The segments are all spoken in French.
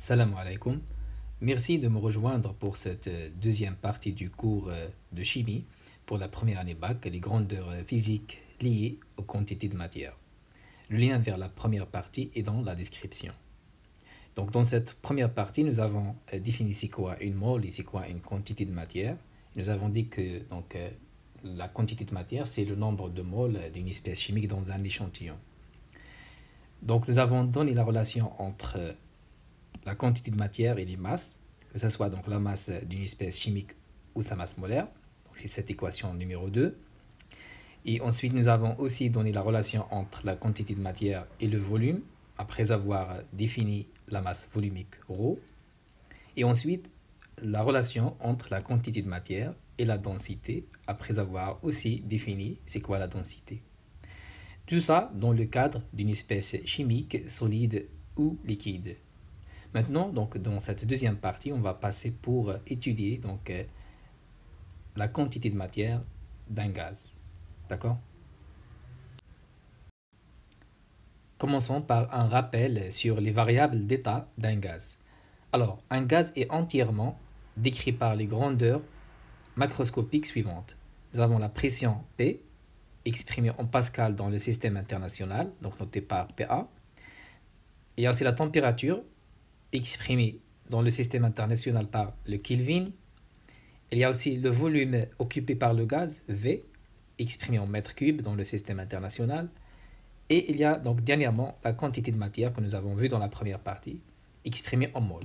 Salam alaikum. Merci de me rejoindre pour cette deuxième partie du cours de chimie pour la première année bac, les grandeurs physiques liées aux quantités de matière. Le lien vers la première partie est dans la description. Donc dans cette première partie, nous avons défini c'est quoi une mole et c'est quoi une quantité de matière. Nous avons dit que la quantité de matière, c'est le nombre de moles d'une espèce chimique dans un échantillon. Donc nous avons donné la relation entre la quantité de matière et les masses, que ce soit donc la masse d'une espèce chimique ou sa masse molaire. C'est cette équation numéro 2. Et ensuite, nous avons aussi donné la relation entre la quantité de matière et le volume, après avoir défini la masse volumique ρ. Et ensuite, la relation entre la quantité de matière et la densité, après avoir aussi défini c'est quoi la densité. Tout ça dans le cadre d'une espèce chimique solide ou liquide. Maintenant, donc, dans cette deuxième partie, on va passer pour étudier la quantité de matière d'un gaz. D'accord? Commençons par un rappel sur les variables d'état d'un gaz. Alors, un gaz est entièrement décrit par les grandeurs macroscopiques suivantes. Nous avons la pression P, exprimée en pascal dans le système international, donc notée par PA. Il y a aussi la température, exprimée dans le système international par le Kelvin. Il y a aussi le volume occupé par le gaz, V, exprimé en mètres cubes dans le système international. Et il y a donc dernièrement la quantité de matière que nous avons vue dans la première partie, exprimée en mol.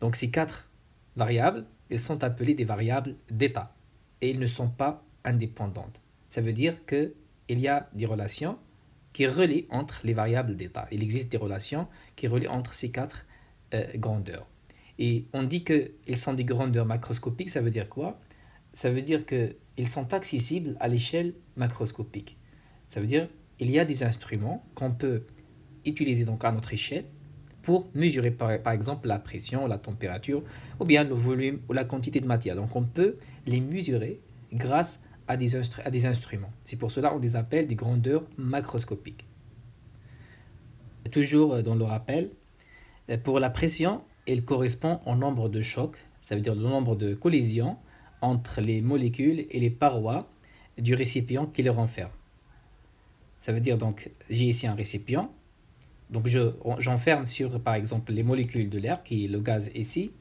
Donc ces quatre variables, elles sont appelées des variables d'état et elles ne sont pas indépendantes. Ça veut dire qu'il y a des relations qui relient entre les variables d'état. Il existe des relations qui relient entre ces quatre grandeurs. Et on dit qu'ils sont des grandeurs macroscopiques, ça veut dire quoi? Ça veut dire qu'ils sont accessibles à l'échelle macroscopique. Ça veut dire qu'il y a des instruments qu'on peut utiliser donc à notre échelle pour mesurer par exemple la pression, la température, ou bien le volume ou la quantité de matière. Donc on peut les mesurer grâce à des instruments. C'est pour cela qu'on les appelle des grandeurs macroscopiques. Toujours dans le rappel, pour la pression, elle correspond au nombre de chocs, ça veut dire le nombre de collisions entre les molécules et les parois du récipient qui les renferme. Ça veut dire donc, j'ai ici un récipient, donc j'enferme sur par exemple les molécules de l'air, qui est le gaz ici.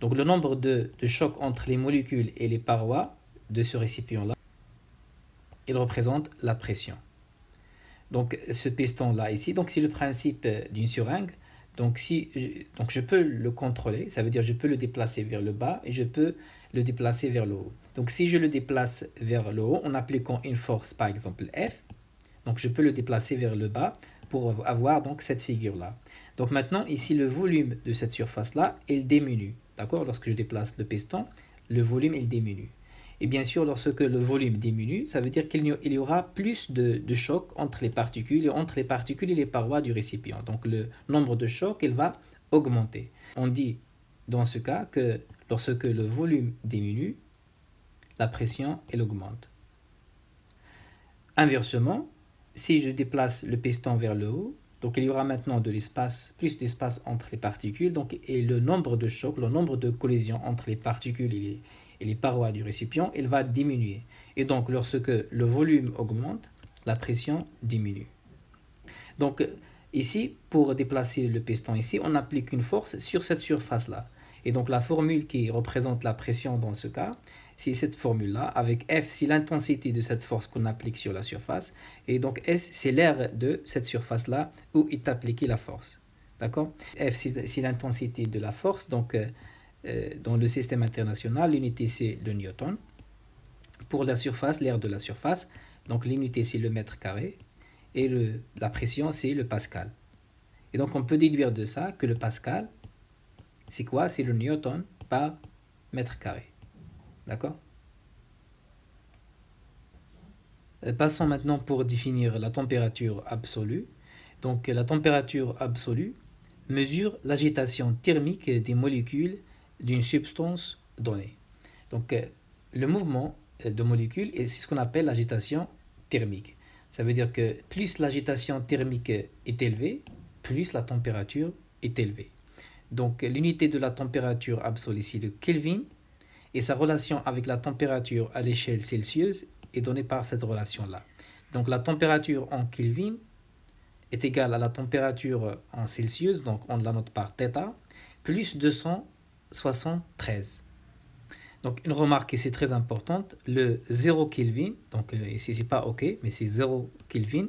Donc le nombre de chocs entre les molécules et les parois de ce récipient-là, il représente la pression. Donc ce piston-là ici, donc c'est le principe d'une seringue. Donc je peux le contrôler, ça veut dire je peux le déplacer vers le bas et je peux le déplacer vers le haut. Donc si je le déplace vers le haut en appliquant une force par exemple F, donc je peux le déplacer vers le bas pour avoir donc cette figure-là. Donc maintenant ici le volume de cette surface-là, il diminue. D'accord? Lorsque je déplace le piston, le volume il diminue. Et bien sûr, lorsque le volume diminue, ça veut dire qu'il y aura plus de chocs entre les particules et les parois du récipient. Donc le nombre de chocs, il va augmenter. On dit dans ce cas que lorsque le volume diminue, la pression, elle augmente. Inversement, si je déplace le piston vers le haut, donc il y aura maintenant de l'espace, plus d'espace entre les particules, et le nombre de chocs, le nombre de collisions entre les particules et les parois du récipient, il va diminuer. Et donc, lorsque le volume augmente, la pression diminue. Donc, ici, pour déplacer le piston ici, on applique une force sur cette surface-là. Et donc, la formule qui représente la pression dans ce cas, c'est cette formule-là, avec F, c'est l'intensité de cette force qu'on applique sur la surface. Et donc, S, c'est l'aire de cette surface-là où est appliquée la force. D'accord? F, c'est l'intensité de la force, donc dans le système international, l'unité c'est le newton. Pour la surface, l'aire de la surface, donc l'unité c'est le mètre carré et la pression c'est le pascal. Et donc on peut déduire de ça que le pascal, c'est quoi? C'est le newton par mètre carré. D'accord? Passons maintenant pour définir la température absolue. Donc la température absolue mesure l'agitation thermique des molécules d'une substance donnée. Donc, le mouvement de molécules, c'est ce qu'on appelle l'agitation thermique. Ça veut dire que plus l'agitation thermique est élevée, plus la température est élevée. Donc l'unité de la température absolue, c'est le Kelvin, et sa relation avec la température à l'échelle celsius est donnée par cette relation-là. Donc la température en Kelvin est égale à la température en Celsius, donc on la note par θ, plus 273. Donc une remarque ici très importante, le 0 Kelvin, donc ici c'est pas OK, mais c'est 0 Kelvin,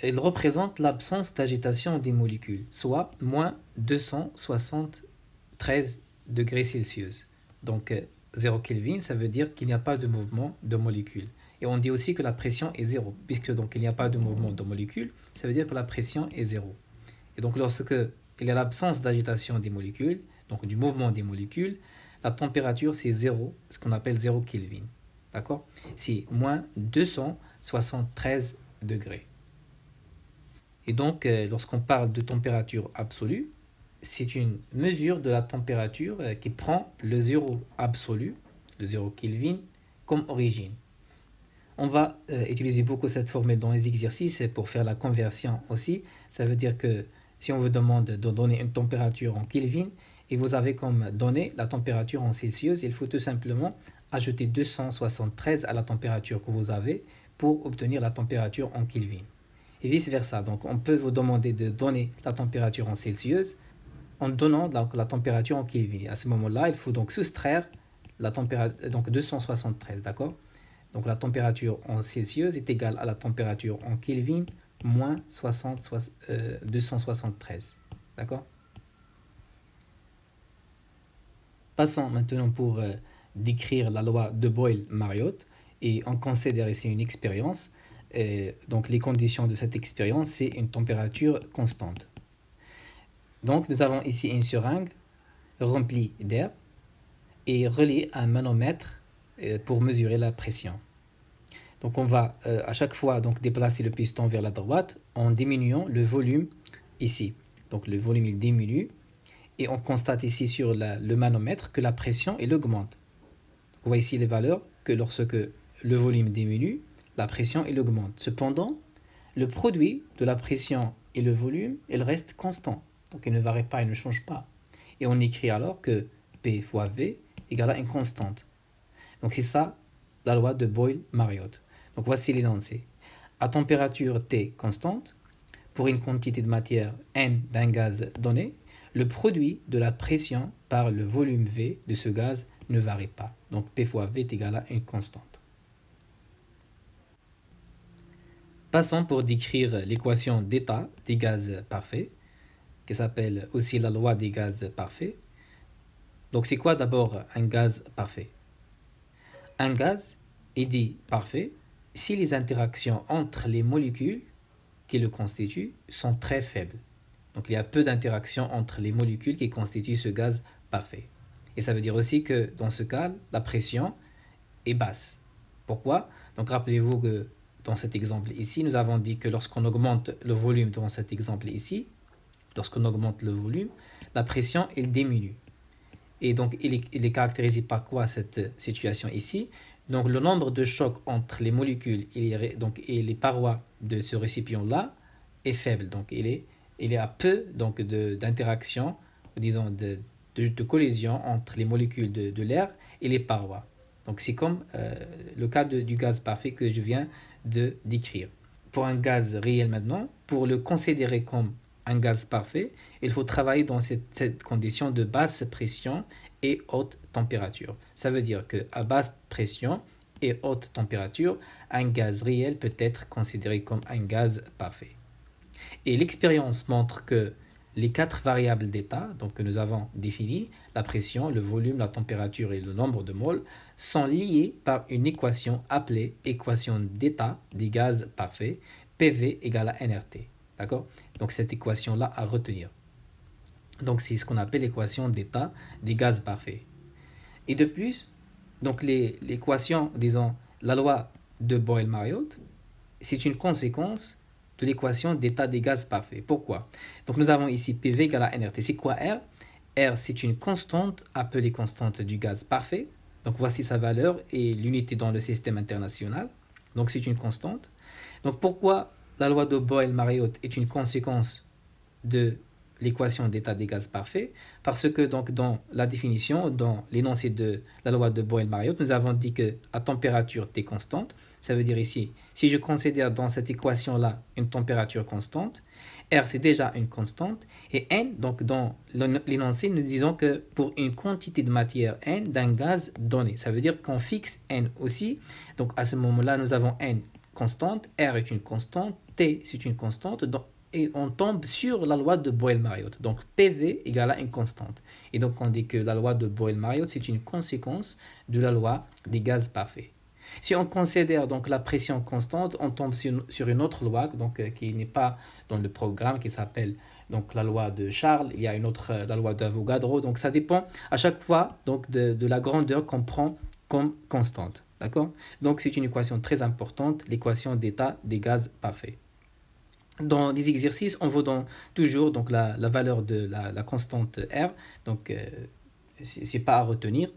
il représente l'absence d'agitation des molécules, soit moins 273 degrés Celsius. Donc 0 Kelvin, ça veut dire qu'il n'y a pas de mouvement de molécules. Et on dit aussi que la pression est zéro, puisque donc il n'y a pas de mouvement de molécules, ça veut dire que la pression est zéro. Et donc lorsque il y a l'absence d'agitation des molécules, donc du mouvement des molécules, la température c'est zéro, ce qu'on appelle 0 Kelvin. D'accord? C'est moins 273 degrés. Et donc lorsqu'on parle de température absolue, c'est une mesure de la température qui prend le zéro absolu, le 0 Kelvin, comme origine. On va utiliser beaucoup cette formule dans les exercices pour faire la conversion aussi. Ça veut dire que si on vous demande de donner une température en Kelvin et vous avez comme donnée la température en Celsius, il faut tout simplement ajouter 273 à la température que vous avez pour obtenir la température en Kelvin. Et vice versa. Donc on peut vous demander de donner la température en Celsius en donnant la température en Kelvin. À ce moment-là, il faut donc soustraire la température, donc 273, d'accord? Donc la température en Celsius est égale à la température en Kelvin moins 273. D'accord? Passons maintenant pour décrire la loi de Boyle-Mariotte. Et on considère ici une expérience. Donc les conditions de cette expérience, c'est une température constante. Donc nous avons ici une seringue remplie d'air et reliée à un manomètre pour mesurer la pression. Donc on va à chaque fois donc déplacer le piston vers la droite en diminuant le volume ici. Donc le volume il diminue et on constate ici sur le manomètre que la pression elle augmente. On voit ici les valeurs que lorsque le volume diminue, la pression elle augmente. Cependant, le produit de la pression et le volume il reste constant. Donc il ne varie pas, il ne change pas. Et on écrit alors que P fois V égale à une constante. Donc c'est ça la loi de Boyle-Mariotte. Donc voici l'énoncé. À température T constante, pour une quantité de matière N d'un gaz donné, le produit de la pression par le volume V de ce gaz ne varie pas. Donc P fois V est égal à une constante. Passons pour décrire l'équation d'état des gaz parfaits, qui s'appelle aussi la loi des gaz parfaits. Donc c'est quoi d'abord un gaz parfait? Un gaz est dit parfait si les interactions entre les molécules qui le constituent sont très faibles. Donc il y a peu d'interactions entre les molécules qui constituent ce gaz parfait. Et ça veut dire aussi que dans ce cas, la pression est basse. Pourquoi? Donc rappelez-vous que dans cet exemple ici, nous avons dit que lorsqu'on augmente le volume dans cet exemple ici, lorsqu'on augmente le volume, la pression elle diminue. Et donc il est caractérisé par quoi cette situation ici? Donc le nombre de chocs entre les molécules et les parois de ce récipient-là est faible. Donc il est à peu d'interaction, disons de collision entre les molécules de l'air et les parois. Donc c'est comme le cas du gaz parfait que je viens de décrire. Pour un gaz réel maintenant, pour le considérer comme un gaz parfait, il faut travailler dans cette condition de basse pression et haute température. Ça veut dire qu'à basse pression et haute température, un gaz réel peut être considéré comme un gaz parfait. Et l'expérience montre que les 4 variables d'état donc que nous avons définies, la pression, le volume, la température et le nombre de moles, sont liées par une équation appelée équation d'état des gaz parfaits, PV égale à nRT. D'accord? Donc cette équation-là à retenir. Donc c'est ce qu'on appelle l'équation d'état des gaz parfaits. Et de plus, donc l'équation, disons, la loi de Boyle-Mariotte, c'est une conséquence de l'équation d'état des gaz parfaits. Pourquoi? Donc nous avons ici PV égale à nRT. C'est quoi R? R, c'est une constante appelée constante du gaz parfait. Donc voici sa valeur et l'unité dans le système international. Donc c'est une constante. Donc pourquoi la loi de Boyle-Mariotte est une conséquence de l'équation d'état des gaz parfait parce que donc dans la définition, dans l'énoncé de la loi de Boyle-Mariotte, nous avons dit que à température T constante, ça veut dire ici, si je considère dans cette équation-là une température constante, R c'est déjà une constante, et N, donc dans l'énoncé, nous disons que pour une quantité de matière N d'un gaz donné, ça veut dire qu'on fixe N aussi, donc à ce moment-là, nous avons N constante, R est une constante, T c'est une constante, donc, et on tombe sur la loi de Boyle-Mariotte. Donc PV égale à une constante. Et donc on dit que la loi de Boyle-Mariotte, c'est une conséquence de la loi des gaz parfaits. Si on considère donc la pression constante, on tombe sur une autre loi donc, qui n'est pas dans le programme, qui s'appelle donc la loi de Charles. Il y a une autre, la loi d'Avogadro. Donc ça dépend à chaque fois donc, de la grandeur qu'on prend comme constante. D'accord? Donc c'est une équation très importante, l'équation d'état des gaz parfaits. Dans les exercices, on vous donne toujours donc, la valeur de la constante R. Donc, ce n'est pas à retenir.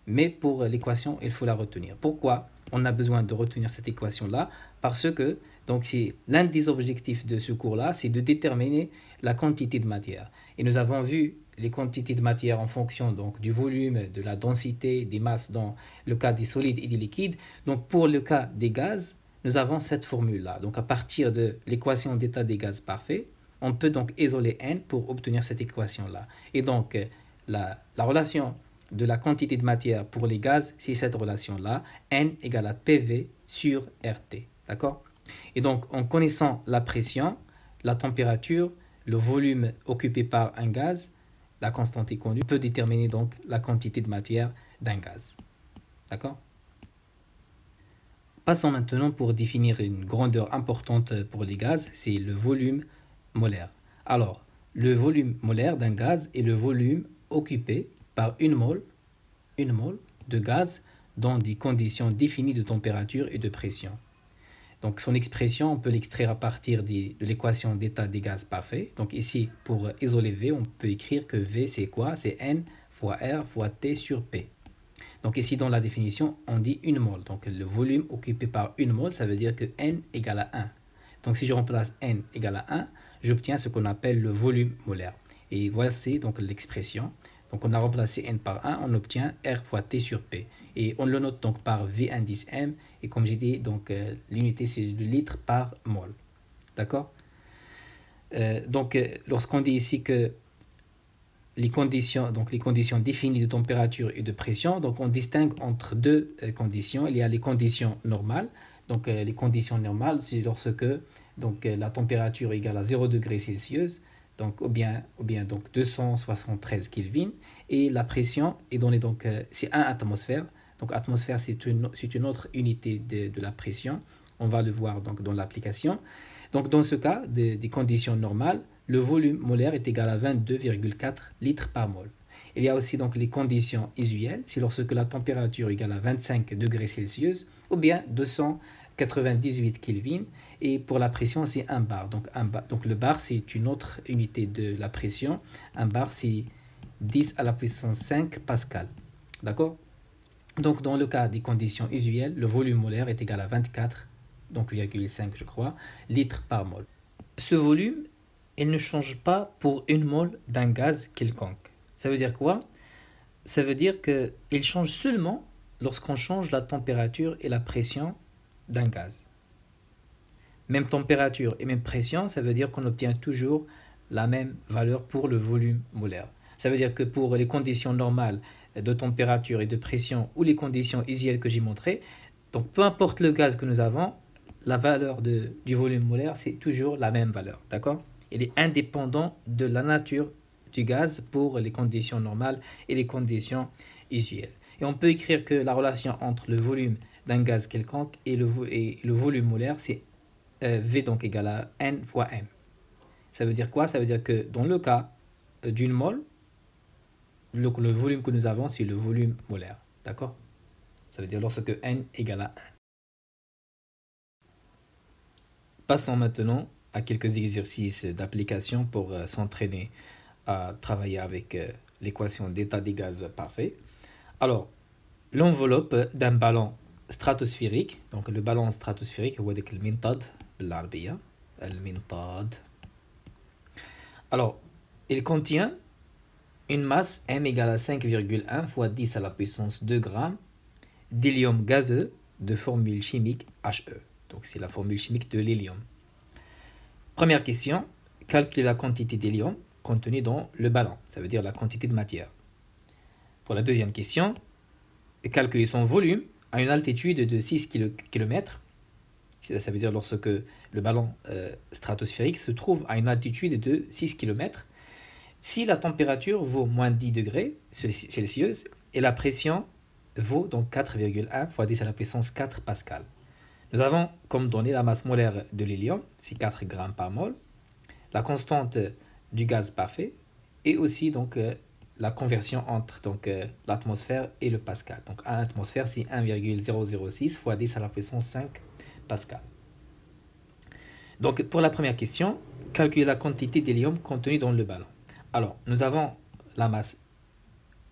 Mais pour l'équation, il faut la retenir. Pourquoi on a besoin de retenir cette équation-là? Parce que donc, l'un des objectifs de ce cours-là, c'est de déterminer la quantité de matière. Et nous avons vu les quantités de matière en fonction donc, du volume, de la densité, des masses dans le cas des solides et des liquides. Donc pour le cas des gaz, nous avons cette formule-là. Donc à partir de l'équation d'état des gaz parfaits, on peut donc isoler N pour obtenir cette équation-là. Et donc la relation de la quantité de matière pour les gaz, c'est cette relation-là, N égale à PV sur RT. D'accord? Et donc en connaissant la pression, la température, le volume occupé par un gaz, la constante est connue, on peut déterminer donc la quantité de matière d'un gaz. D'accord? Passons maintenant pour définir une grandeur importante pour les gaz, c'est le volume molaire. Alors, le volume molaire d'un gaz est le volume occupé par une mole de gaz dans des conditions définies de température et de pression. Donc son expression, on peut l'extraire à partir de l'équation d'état des gaz parfaits. Donc ici, pour isoler V, on peut écrire que V c'est quoi? C'est N fois R fois T sur P. Donc ici, dans la définition, on dit une mole. Donc le volume occupé par une mole, ça veut dire que N égale à 1. Donc si je remplace N égale à 1, j'obtiens ce qu'on appelle le volume molaire. Et voici donc l'expression. Donc on a remplacé N par 1, on obtient R fois T sur P. Et on le note donc par V indice M. Et comme j'ai dit, donc l'unité c'est le litre par mole. D'accord? Lorsqu'on dit ici que les conditions définies de température et de pression, donc on distingue entre deux conditions. Il y a les conditions normales. Donc les conditions normales, c'est lorsque donc, la température est égale à 0 degré Celsius, donc, ou bien donc 273 Kelvin, et la pression est donnée, donc c'est 1 atmosphère. Donc atmosphère, c'est une autre unité de la pression. On va le voir donc, dans l'application. Donc dans ce cas, des conditions normales, le volume molaire est égal à 22,4 litres par mol. Il y a aussi donc les conditions usuelles, c'est lorsque la température est égale à 25 degrés Celsius, ou bien 298 Kelvin, et pour la pression, c'est 1 bar. Donc le bar, c'est une autre unité de la pression. Un bar, c'est 10 à la puissance 5 pascal. D'accord? Donc, dans le cas des conditions usuelles, le volume molaire est égal à 24, donc 0,5 je crois, litres par mol. Ce volume, il ne change pas pour une mole d'un gaz quelconque. Ça veut dire quoi? Ça veut dire qu'il change seulement lorsqu'on change la température et la pression d'un gaz. Même température et même pression, ça veut dire qu'on obtient toujours la même valeur pour le volume molaire. Ça veut dire que pour les conditions normales de température et de pression ou les conditions usuelles que j'ai montrées, donc peu importe le gaz que nous avons, la valeur du volume molaire, c'est toujours la même valeur. D'accord? Il est indépendant de la nature du gaz pour les conditions normales et les conditions usuelles. Et on peut écrire que la relation entre le volume d'un gaz quelconque et le volume molaire, c'est V donc égale à N fois M. Ça veut dire quoi? Ça veut dire que dans le cas d'une mole, le volume que nous avons, c'est le volume molaire. D'accord? Ça veut dire lorsque N égale à 1. Passons maintenant à quelques exercices d'application pour s'entraîner à travailler avec l'équation d'état des gaz parfait. Alors, l'enveloppe d'un ballon stratosphérique, donc le ballon stratosphérique, هو داك المنطاد بالعربية المنطاد. Alors, il contient une masse m égale à 5,1 fois 10 à la puissance 2 grammes d'hélium gazeux de formule chimique He. Donc c'est la formule chimique de l'hélium. Première question, calculer la quantité d'hélium contenue dans le ballon, ça veut dire la quantité de matière. Pour la deuxième question, calculer son volume à une altitude de 6 km. Ça veut dire lorsque le ballon stratosphérique se trouve à une altitude de 6 km, si la température vaut moins 10 degrés Celsius et la pression vaut donc 4,1 fois 10 à la puissance 4 pascal. Nous avons comme donnée la masse molaire de l'hélium, c'est 4 grammes par mol, la constante du gaz parfait et aussi donc la conversion entre l'atmosphère et le pascal. Donc 1 atmosphère c'est 1,006 fois 10 à la puissance 5 pascal. Donc pour la première question, calculer la quantité d'hélium contenue dans le ballon. Alors nous avons la masse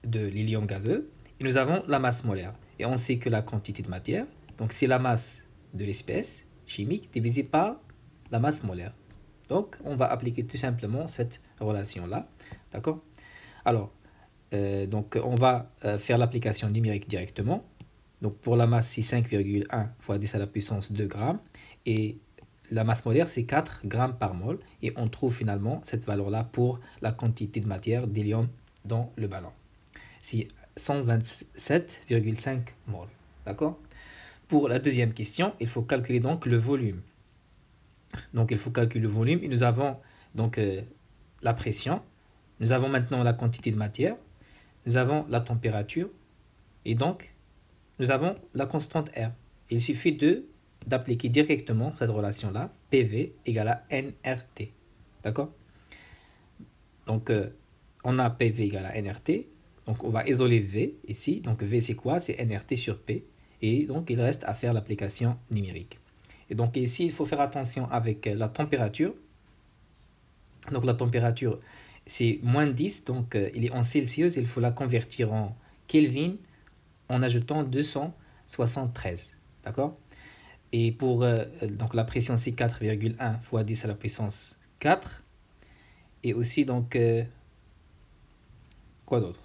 de l'hélium gazeux et nous avons la masse molaire. Et on sait que la quantité de matière, donc c'est la masse de l'espèce chimique divisée par la masse molaire. Donc on va appliquer tout simplement cette relation-là. D'accord? Alors, donc on va faire l'application numérique directement. Donc pour la masse, c'est 5,1 fois 10 à la puissance 2 grammes. Et la masse molaire, c'est 4 grammes par mol. Et on trouve finalement cette valeur-là pour la quantité de matière d'hélium dans le ballon. C'est 127,5 mol. D'accord? Pour la deuxième question, il faut calculer donc le volume. Donc il faut calculer le volume et nous avons donc la pression. Nous avons maintenant la quantité de matière. Nous avons la température. Et donc, nous avons la constante R. Il suffit d'appliquer directement cette relation-là, PV égale à nRT. D'accord? Donc, on a PV égale à nRT. Donc, on va isoler V ici. Donc, V, c'est quoi? C'est nRT sur P. Et donc, il reste à faire l'application numérique. Et donc, ici, il faut faire attention avec la température. Donc, la température, c'est moins 10. Donc, il est en Celsius. Il faut la convertir en Kelvin en ajoutant 273. D'accord? Et pour donc la pression, c'est 4,1 fois 10 à la puissance 4. Et aussi, donc, quoi d'autre?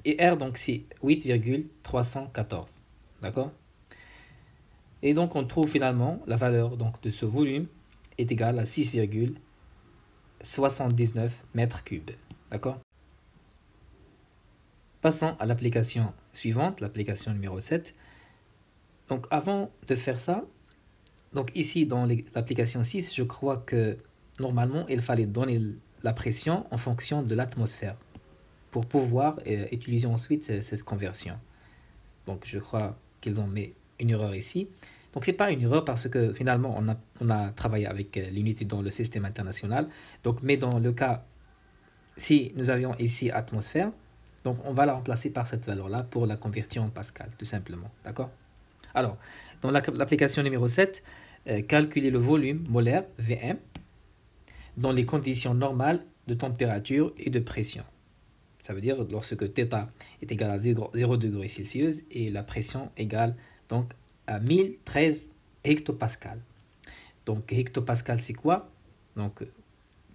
Et R, donc, c'est 8,314. D'accord? Et donc, on trouve finalement la valeur donc, de ce volume est égale à 6,79 mètres cubes. D'accord? Passons à l'application suivante, l'application numéro 7. Donc, avant de faire ça, donc ici, dans l'application 6, je crois que normalement, il fallait donner la pression en fonction de l'atmosphère pour pouvoir utiliser ensuite cette conversion. Donc, je crois qu'ils ont mis une erreur ici. Donc, ce n'est pas une erreur parce que finalement, on a travaillé avec l'unité dans le système international. Donc, mais dans le cas, si nous avions ici atmosphère, donc on va la remplacer par cette valeur-là pour la convertir en pascal, tout simplement. D'accord? Alors, dans l'application numéro 7, calculer le volume molaire, Vm, dans les conditions normales de température et de pression. Ça veut dire lorsque θ est égal à 0 degrés Celsius et la pression égale donc à 1013 hectopascal. Donc hectopascal c'est quoi? Donc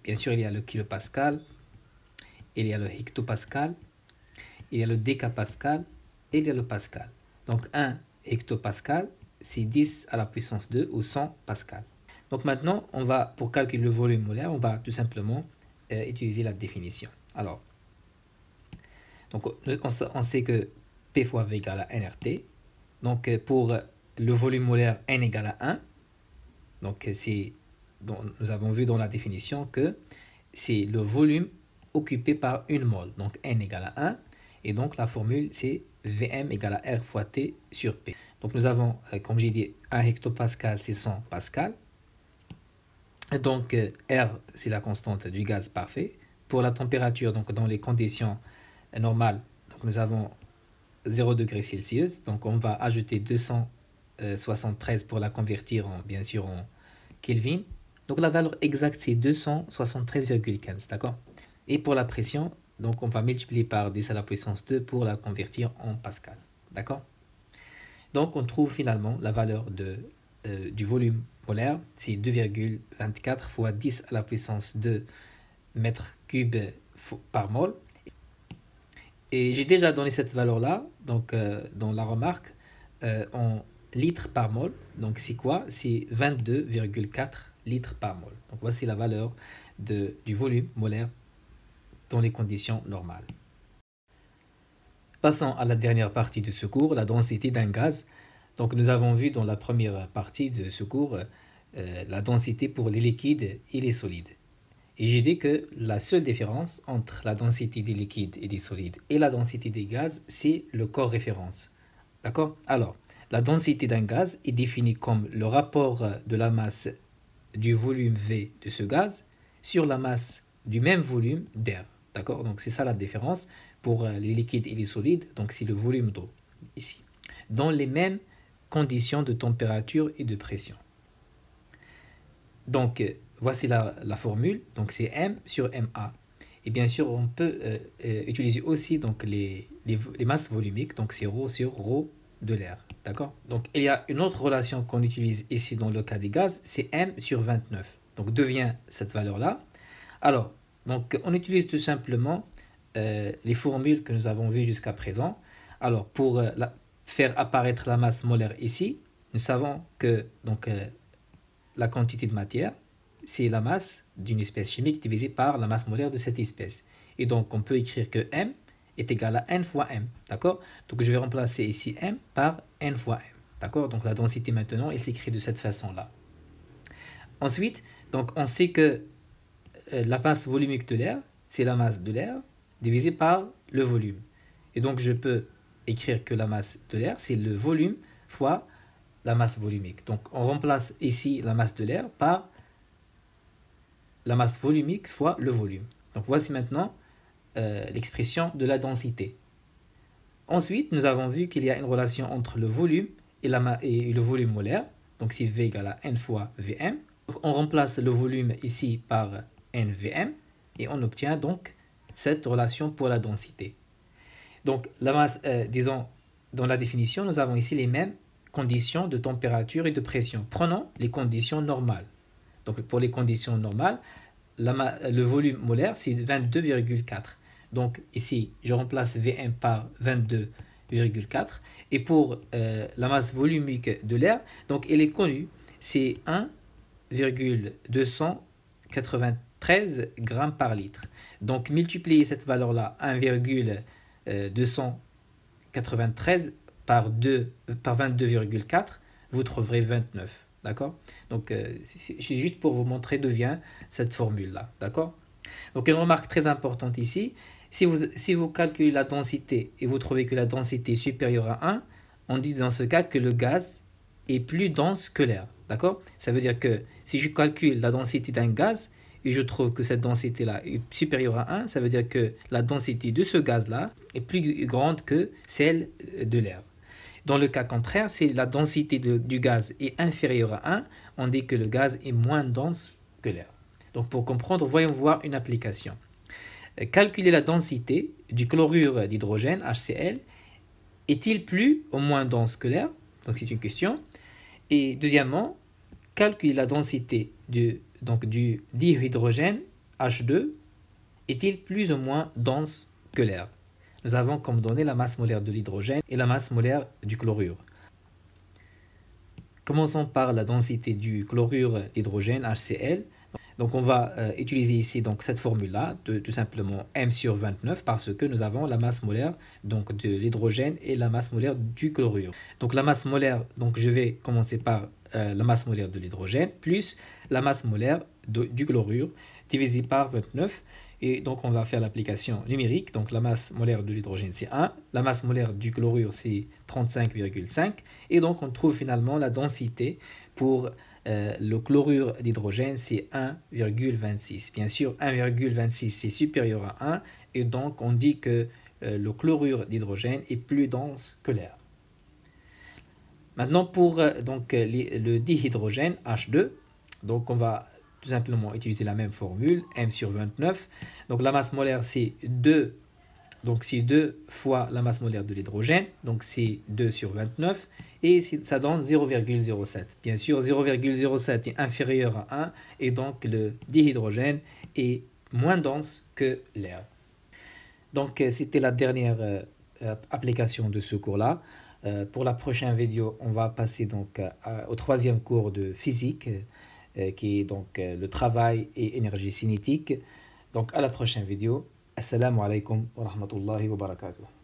bien sûr il y a le kilopascal, il y a le hectopascal, il y a le décapascal et il y a le pascal. Donc 1 hectopascal c'est 10 à la puissance 2 ou 100 pascal. Donc maintenant on va, pour calculer le volume molaire, on va tout simplement utiliser la définition. Alors donc, on sait que P fois V égale à nRT. Donc, pour le volume molaire, N égale à 1. Donc, nous avons vu dans la définition que c'est le volume occupé par une mole. Donc, N égale à 1. Et donc, la formule, c'est Vm égale à R fois T sur P. Donc, nous avons, comme j'ai dit, 1 hectopascal, c'est 100 pascal. Donc, R, c'est la constante du gaz parfait. Pour la température, donc dans les conditions normales, donc nous avons 0 degrés Celsius. Donc, on va ajouter 273 pour la convertir bien sûr en Kelvin. Donc, la valeur exacte, c'est 273,15. D'accord? Et pour la pression, donc on va multiplier par 10 à la puissance 2 pour la convertir en pascal. D'accord? Donc, on trouve finalement la valeur du volume molaire, c'est 2,24 fois 10 à la puissance 2 mètres cubes par mol. Et j'ai déjà donné cette valeur-là, donc dans la remarque, en litres par mol. Donc c'est quoi? C'est 22,4 litres par mol. Donc voici la valeur du volume molaire dans les conditions normales. Passons à la dernière partie de ce cours, la densité d'un gaz. Donc nous avons vu dans la première partie de ce cours la densité pour les liquides et les solides. Et j'ai dit que la seule différence entre la densité des liquides et des solides et la densité des gaz, c'est le corps référence. D'accord? Alors, la densité d'un gaz est définie comme le rapport de la masse du volume V de ce gaz sur la masse du même volume d'air. D'accord? Donc c'est ça la différence pour les liquides et les solides. Donc c'est le volume d'eau ici. Dans les mêmes conditions de température et de pression. Donc voici la formule. Donc c'est M sur MA. Et bien sûr, on peut utiliser aussi donc, les masses volumiques. Donc c'est ρ sur ρ de l'air. D'accord? Donc il y a une autre relation qu'on utilise ici dans le cas des gaz. C'est M sur 29. Donc devient cette valeur-là. Alors, donc on utilise tout simplement les formules que nous avons vues jusqu'à présent. Alors pour faire apparaître la masse molaire ici, nous savons que donc, la quantité de matière, c'est la masse d'une espèce chimique divisée par la masse molaire de cette espèce. Et donc, on peut écrire que M est égal à N fois M. D'accord? Donc, je vais remplacer ici M par N fois M. D'accord? Donc, la densité maintenant, elle s'écrit de cette façon-là. Ensuite, donc, on sait que la masse volumique de l'air, c'est la masse de l'air divisée par le volume. Et donc, je peux écrire que la masse de l'air, c'est le volume fois la masse volumique. Donc, on remplace ici la masse de l'air par la masse volumique fois le volume. Donc, voici maintenant l'expression de la densité. Ensuite, nous avons vu qu'il y a une relation entre le volume et le volume molaire. Donc, c'est V égale à N fois Vm. Donc, on remplace le volume ici par NVm et on obtient donc cette relation pour la densité. Donc, la masse, disons, dans la définition, nous avons ici les mêmes conditions de température et de pression. Prenons les conditions normales. Donc, pour les conditions normales, le volume molaire, c'est 22,4. Donc, ici, je remplace Vm par 22,4. Et pour la masse volumique de l'air, donc, elle est connue, c'est 1,293 grammes par litre. Donc, multiplier cette valeur-là, 1,293 par 22,4, vous trouverez 29. D'accord? Donc, c'est juste pour vous montrer d'où vient cette formule-là. D'accord? Donc, une remarque très importante ici, si vous calculez la densité et vous trouvez que la densité est supérieure à 1, on dit dans ce cas que le gaz est plus dense que l'air. D'accord? Ça veut dire que si je calcule la densité d'un gaz et je trouve que cette densité-là est supérieure à 1, ça veut dire que la densité de ce gaz-là est plus grande que celle de l'air. Dans le cas contraire, si la densité du gaz est inférieure à 1, on dit que le gaz est moins dense que l'air. Donc pour comprendre, voyons voir une application. Calculer la densité du chlorure d'hydrogène, HCl, est-il plus ou moins dense que l'air? Donc c'est une question. Et deuxièmement, calculer la densité du dihydrogène, H2, est-il plus ou moins dense que l'air? Nous avons comme données la masse molaire de l'hydrogène et la masse molaire du chlorure. Commençons par la densité du chlorure d'hydrogène, HCl. Donc on va utiliser ici donc, cette formule-là, tout simplement M sur 29, parce que nous avons la masse molaire donc, de l'hydrogène et la masse molaire du chlorure. Donc la masse molaire, donc, je vais commencer par la masse molaire de l'hydrogène, plus la masse molaire du chlorure, divisé par 29. Et donc on va faire l'application numérique. Donc la masse molaire de l'hydrogène c'est 1, la masse molaire du chlorure c'est 35,5. Et donc on trouve finalement la densité pour le chlorure d'hydrogène, c'est 1,26. Bien sûr, 1,26 c'est supérieur à 1 et donc on dit que le chlorure d'hydrogène est plus dense que l'air. Maintenant pour le dihydrogène, H2, donc on va tout simplement utiliser la même formule, M sur 29. Donc la masse molaire c'est 2. Donc c'est 2 fois la masse molaire de l'hydrogène, donc c'est 2 sur 29, et ça donne 0,07. Bien sûr, 0,07 est inférieur à 1, et donc le dihydrogène est moins dense que l'air. Donc, c'était la dernière application de ce cours-là. Pour la prochaine vidéo, on va passer donc au troisième cours de physique, qui est donc le travail et énergie cinétique. Donc, à la prochaine vidéo. Assalamu alaikum wa rahmatullahi wa barakatuh.